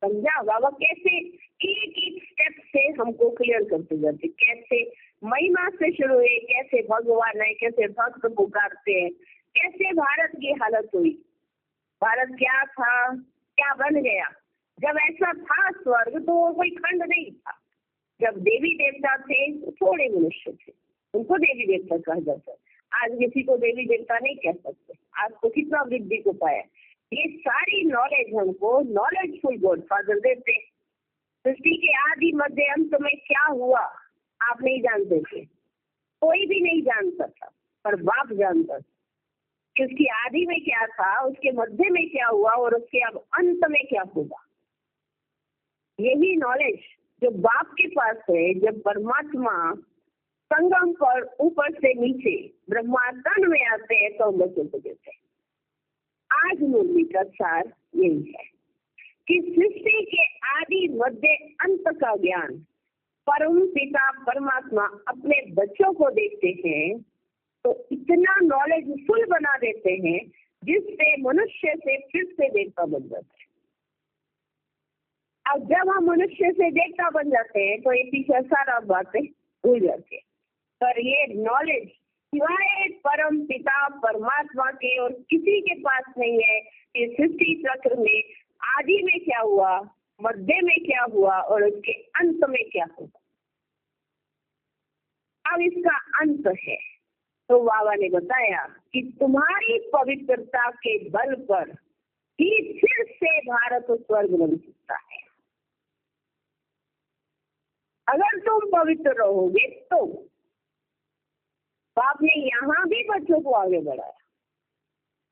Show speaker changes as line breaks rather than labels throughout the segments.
समझा बाबा कैसे एक एक स्टेप से हमको क्लियर करते जाते, कैसे महिमा से शुरू हुए, कैसे भगवान है, कैसे भक्त पुकारते हैं, कैसे भारत की हालत हुई, भारत क्या था क्या बन गया। जब ऐसा था स्वर्ग तो वो कोई खंड नहीं था। जब देवी देवता थे तो थोड़े मनुष्य थे, उनको देवी देवता कहा जाता है। आज किसी को देवी देवता नहीं कह सकते। आज तो कितना वृद्धि को पाया। ये सारी नॉलेज हमको नॉलेजफुल गॉड फादर देते। सृष्टि के आदि मध्य अंत में क्या हुआ आप नहीं जानते थे, कोई भी नहीं जानता था, पर बाप जानता था कि उसकी आदि में क्या था, उसके मध्य में क्या हुआ और उसके अब अंत में क्या होगा। यही नॉलेज जो बाप के पास है, जब परमात्मा संगम पर ऊपर से नीचे ब्रह्मांड में आते हैं तो हम बच्चों को देते हैं। आज मुरली का सार यही है कि सृष्टि के आदि मध्य अंत का ज्ञान परम पिता परमात्मा अपने बच्चों को देते हैं, तो इतना नॉलेजफुल बना देते हैं जिससे मनुष्य से फिर से देवता बन जाते हैं। अब जब हम मनुष्य से देवता बन जाते हैं तो ये पीछे सारा बातें भूल जाती है। पर ये नॉलेज सिवाय परम पिता परमात्मा के और किसी के पास नहीं है कि सृष्टि चक्र में आदि में क्या हुआ, मध्य में क्या हुआ और उसके अंत में क्या होगा। अब इसका अंत है तो बाबा ने बताया कि तुम्हारी पवित्रता के बल पर ही फिर से भारत स्वर्ग बन सकता है। अगर तुम पवित्र रहोगे तो बाप ने यहाँ भी बच्चों को आगे बढ़ाया,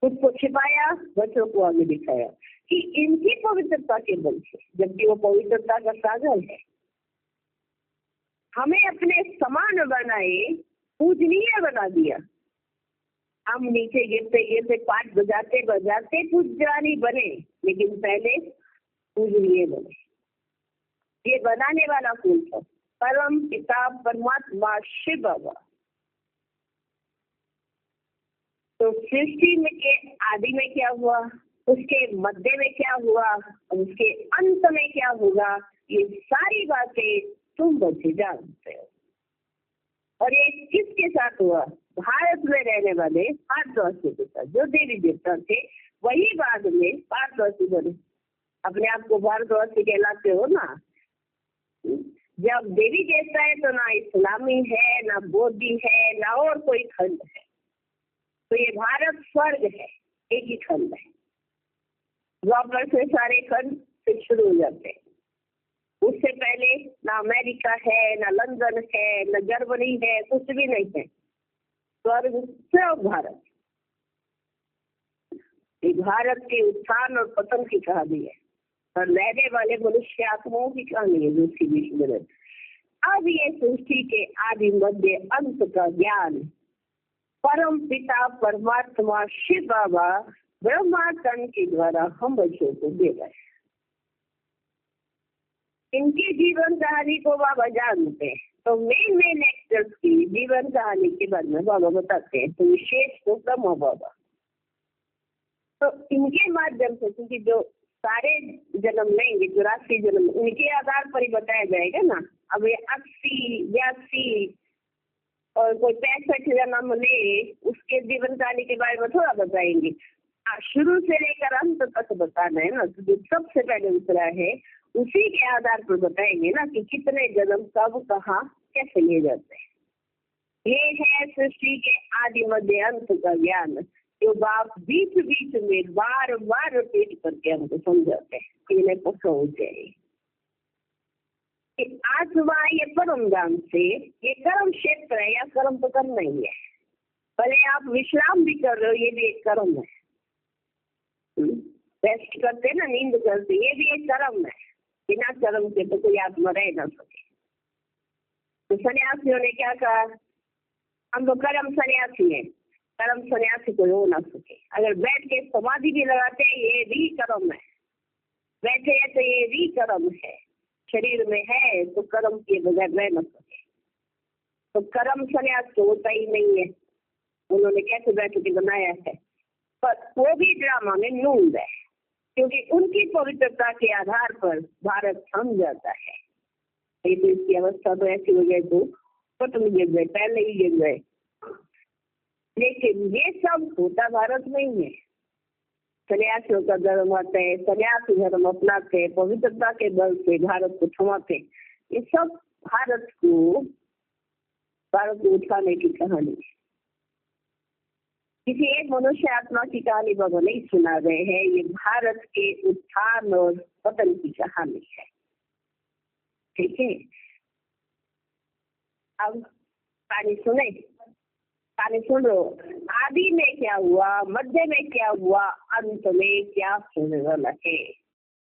खुद को छिपाया, बच्चों को आगे दिखाया कि इनकी पवित्रता के बल से, जबकि वो पवित्रता का सागर है, हमें अपने समान बनाए, पूजनीय बना दिया। हम नीचे गिरते गिरते पाठ बजाते बजाते पूजनी बने, लेकिन पहले पूजनीय बने। ये बनाने वाला कौन था? परम पिता परमात्मा शिव बाबा। तो सृष्टि में के आदि में क्या हुआ, उसके मध्य में क्या हुआ, उसके अंत में क्या होगा, ये सारी बातें तुम बच्चे जानते हो। और ये किसके साथ हुआ? भारत में रहने वाले भारतवासियों के साथ। जो देवी देवता थे वही बाद में भारतवासी बने। अपने आप को भारतवासी कहलाते हो ना। जब देवी देवता है तो ना इस्लामी है, ना बौद्धी है, ना और कोई खंड है। तो ये भारत स्वर्ग है, एक ही खंड है। द्वापर से सारे खंड से शुरू हो जाते हैं। उससे पहले ना अमेरिका है, ना लंदन है, ना जर्मनी है, कुछ भी नहीं है। स्वर्ग सिर्फ भारत। ये भारत के उत्थान और पतन की कहानी है और रहने वाले मनुष्य आत्माओं की कहानी है जो उसके बीच में रहते। अब ये सृष्टि के आदि मध्य अंत का ज्ञान परम पिता परमात्मा शिव बाबा ब्रह्मांड के द्वारा हम बच्चों को दे रहे हैं। इनकी जीवन कहानी को बाबा जानते हैं, तो मेन एक्टर्स की जीवन कहानी के बारे में बाबा बताते हैं। तो विशेष तो ब्रह्मा बाबा, तो इनके माध्यम से, क्योंकि जो सारे जन्म लेंगे 84 जन्म, उनके आधार पर ही बताया जाएगा ना। अब ये 80, 82 और कोई 65 जन्म ले, उसके जीवन कहानी के बारे में थोड़ा बताएंगे। शुरू से लेकर अंत तक बताना है ना। तो जो सबसे पहले उतरा है उसी के आधार पर बताएंगे ना कि कितने जन्म कब कहाँ कैसे लिए जाते हैं। ये है सृष्टि के आदि मध्य अंत का ज्ञान जो बाप बीच बीच में बार बार रिपीट करके हमको समझाते हैं कि इन्हें पहुंच जाए। आत्मा ये परम धाम से ये कर्म क्षेत्र है या कर्म तो करना ही है। भले आप विश्राम भी कर रहे हो, ये भी एक कर्म है। रेस्ट करते ना, नींद करते, ये भी एक कर्म है। बिना कर्म के तो कोई आत्मा रह ना सके। तो सन्यासियों ने क्या कहा? हम तो कर्म सन्यासी हैं, कर्म सन्यासी कोई हो ना सके। अगर बैठ के समाधि भी लगाते हैं ये भी कर्म है, बैठे हैं तो ये भी कर्म है। शरीर में है तो कर्म के बगैर रह न सके। तो कर्म सन्यास तो होता ही नहीं है। उन्होंने कैसे बैठ के बनाया है, पर वो भी ड्रामा में नूंद है। क्योंकि उनकी पवित्रता के आधार पर भारत थम जाता है। ये तो इसकी अवस्था तो ऐसी हो गई तो खत्म गिर गए, पहले ही गिर गए। लेकिन ये सब होता भारत में ही है। सन्यासियों का धर्म आता है, सन्यासी धर्म अपनाते, पवित्रता के बल से भारत को थमाते। ये सब भारत को उठाने की कहानी है। किसी एक मनुष्य आत्मा की कहानी बाबा नहीं सुना रहे हैं, ये भारत के उत्थान और पतन की कहानी है। ठीक है, अब कहानी सुने, कहानी सुन लो। आदि में क्या हुआ, मध्य में क्या हुआ, अंत में क्या होने वाला है।